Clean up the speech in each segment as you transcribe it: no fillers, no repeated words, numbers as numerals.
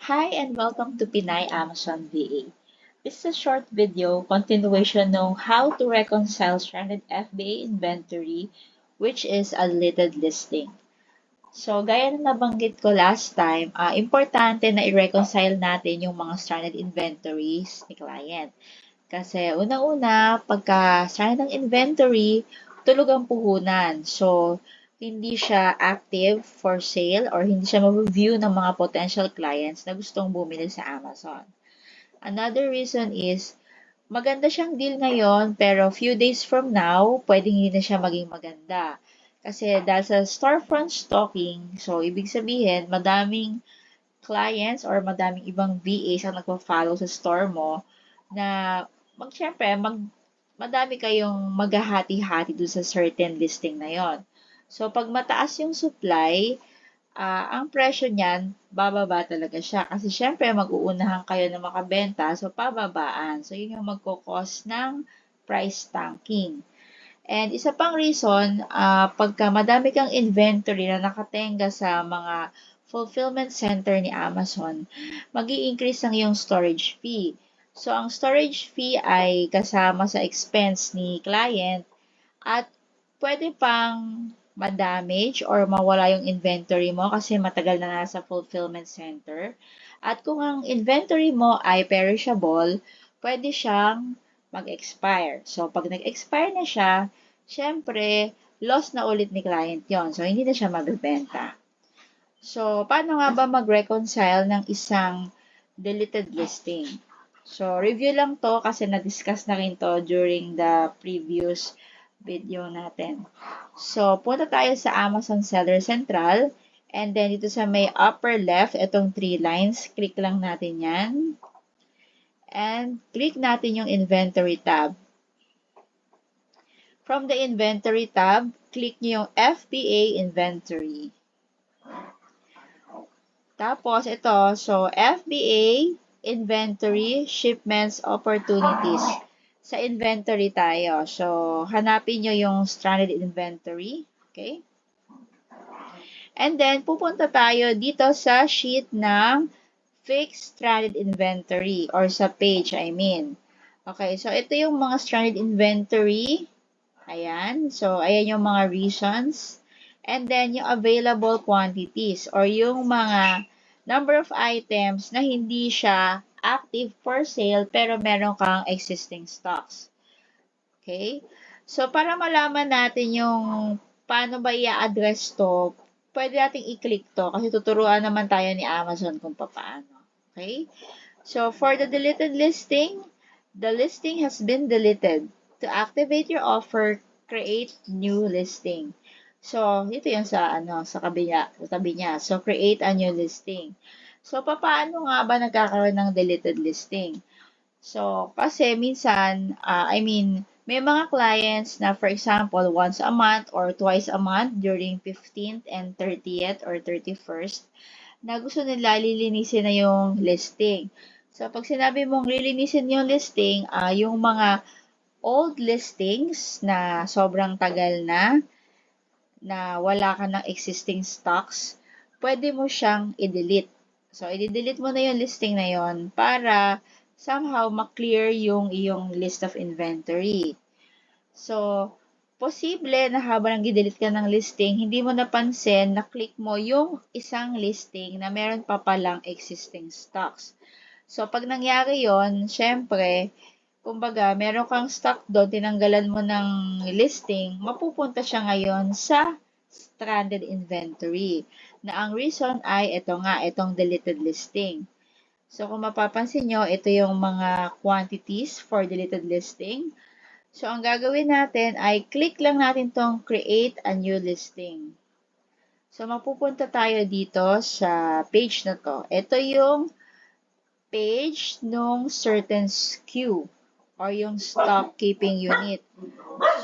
Hi and welcome to Pinay Amazon VA. This is a short video continuation ng how to reconcile stranded FBA inventory which is a deleted listing. So, gaya na nabanggit ko last time, importante na i-reconcile natin yung mga stranded inventories ni client. Kasi unang-una, pagka stranded ng inventory, tulog ang puhunan. So, hindi siya active for sale or hindi siya ma-review ng mga potential clients na gustong bumili sa Amazon. Another reason is, maganda siyang deal ngayon pero few days from now, pwedeng hindi na siya maging maganda. Kasi dahil sa storefront stalking, so ibig sabihin, madaming clients or madaming ibang VAs ang nagpa-follow sa store mo na syempre, madami kayong maghahati-hati doon sa certain listing na yon. So, pag mataas yung supply, ang presyo niyan, bababa talaga siya. Kasi syempre, mag-uunahan kayo na makabenta, so pababaan. So, yun yung magkukos ng price tanking. And isa pang reason, pagka madami kang inventory na nakatenga sa mga fulfillment center ni Amazon, mag-i-increase ang iyong storage fee. So, ang storage fee ay kasama sa expense ni client at pwede pang ma-damage or mawala yung inventory mo kasi matagal na nasa fulfillment center. At kung ang inventory mo ay perishable, pwede siyang mag-expire. So, pag nag-expire na siya, syempre, loss na ulit ni client yon. So, hindi na siya mabibenta. So, paano nga ba mag-reconcile ng isang deleted listing? So, review lang to kasi na-discuss na rin to during the previous video natin. So, punta tayo sa Amazon Seller Central. And then, dito sa may upper left, itong 3 lines, click lang natin yan. And, click natin yung Inventory tab. From the Inventory tab, click nyo yung FBA Inventory. Tapos, ito, so, FBA Inventory Shipments Opportunities. Sa inventory tayo. So, hanapin nyo yung stranded inventory. Okay? And then, pupunta tayo dito sa sheet ng fixed stranded inventory or sa page, I mean. Okay, so ito yung mga stranded inventory. Ayan. So, ayan yung mga reasons. And then, yung available quantities or yung mga number of items na hindi siya active for sale pero meron kang existing stocks. Okay? So, para malaman natin yung paano ba i-address to, pwede nating i-click to kasi tuturuan naman tayo ni Amazon kung paano. Okay? So, for the deleted listing, the listing has been deleted. To activate your offer, create new listing. So, ito yung sa tabi niya. So, create a new listing. So, paano nga ba nagkakaroon ng deleted listing? So, kasi minsan, may mga clients na, for example, once a month or twice a month during 15th and 30th or 31st, na gusto nila lilinisin na yung listing. So, pag sinabi mong lilinisin yung listing, yung mga old listings na sobrang tagal na wala ka ng existing stocks, pwede mo siyang i-delete. So, i-delete mo na yung listing na yon para somehow ma-clear yung iyong list of inventory. So, posible na habang nag-delete ka ng listing, hindi mo napansin na click mo yung isang listing na meron pa palang existing stocks. So, pag nangyari yon, syempre, kumbaga, meron kang stock doon, tinanggalan mo ng listing, mapupunta siya ngayon sa stranded inventory. Na ang reason ay itong deleted listing. So, kung mapapansin nyo, ito yung mga quantities for deleted listing. So, ang gagawin natin ay click lang natin tong create a new listing. So, mapupunta tayo dito sa page na to. Ito yung page nung certain SKU or yung stock keeping unit.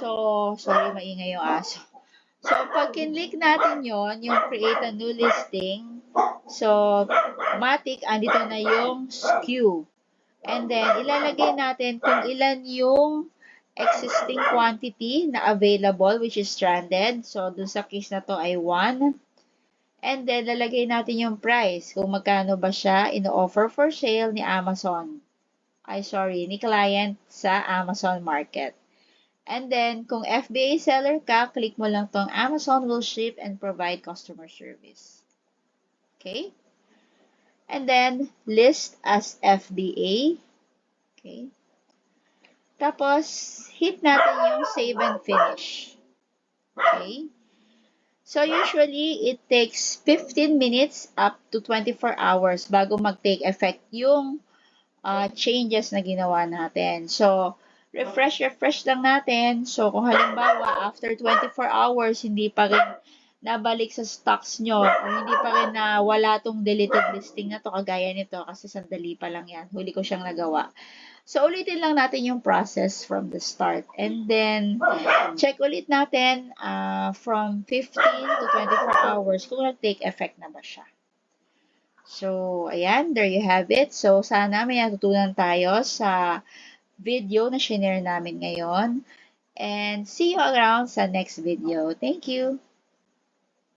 So, sorry, maingay yung aso. So, pag kinlik natin yon, yung create a new listing, so, matik, andito na yung SKU. And then, ilalagay natin kung ilan yung existing quantity na available, which is stranded. So, dun sa case na to ay 1. And then, lalagay natin yung price. Kung magkano ba siya ino-offer for sale ni Amazon. Ni client sa Amazon Market. And then, kung FBA seller ka, click mo lang tong Amazon will ship and provide customer service. Okay? And then, list as FBA. Okay? Tapos, hit natin yung save and finish. Okay? So, usually, it takes 15 minutes up to 24 hours bago mag-take effect yung changes na ginawa natin. So, refresh lang natin. So, kung halimbawa, after 24 hours, hindi pa rin nabalik sa stocks nyo o hindi pa rin na wala tong deleted listing na to, kagaya nito kasi sandali pa lang yan. Huli ko siyang nagawa. So, ulitin lang natin yung process from the start. And then, check ulit natin from 15 to 24 hours kung nag-take effect na ba siya. So, ayan, there you have it. So, sana may natutunan tayo sa video na share namin ngayon. And see you around sa next video. Thank you!